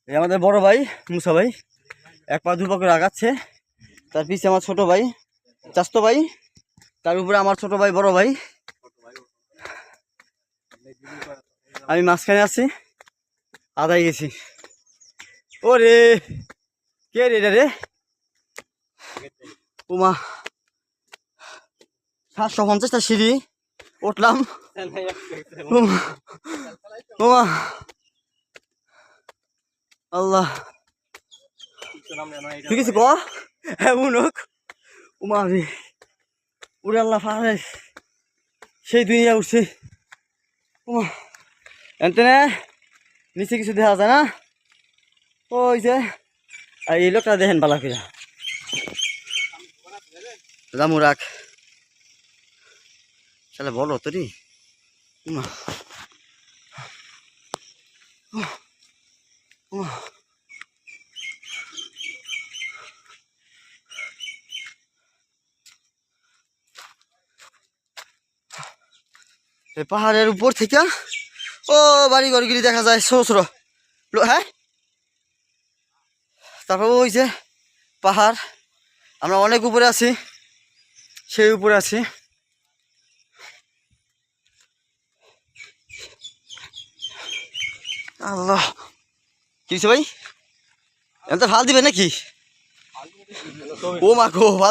এই আমাদের বড় ভাই মুসা ভাই এক পা দুপা করে আগাচ্ছে, তার পিছে আমার ছোট ভাই চাস্তো ভাই, তার উপরে আমার ছোট ভাই বড় ভাই, আমি মাঝখানে আছি, আদায় গেছি। ও রে কে রে রে উমা 750টা সিঁড়ি উঠলাম। উমা আল্লাহ ঠিক আছে ক এমন হোক উমা রে উড়ে আল্লাহ পাহাড়ে সেই দুনিয়া উঠছে। উমা এনতে নিচে কিছু দেখা যায় না, ওই যে এই লোকটা দেখেন বালা ফিরা রামু রাখ চলে বলো তোরি। উমা উমা পাহাড়ের উপর থেকে ও বাড়ি ঘরগুলি দেখা যায় ছোট ছোট। হ্যাঁ তারপর ওই যে পাহাড়, আমরা অনেক উপরে আছি, সেই উপরে আছি। আল্লাহ কি ভাই এত ভাল দিবে নাকি? ও মা গো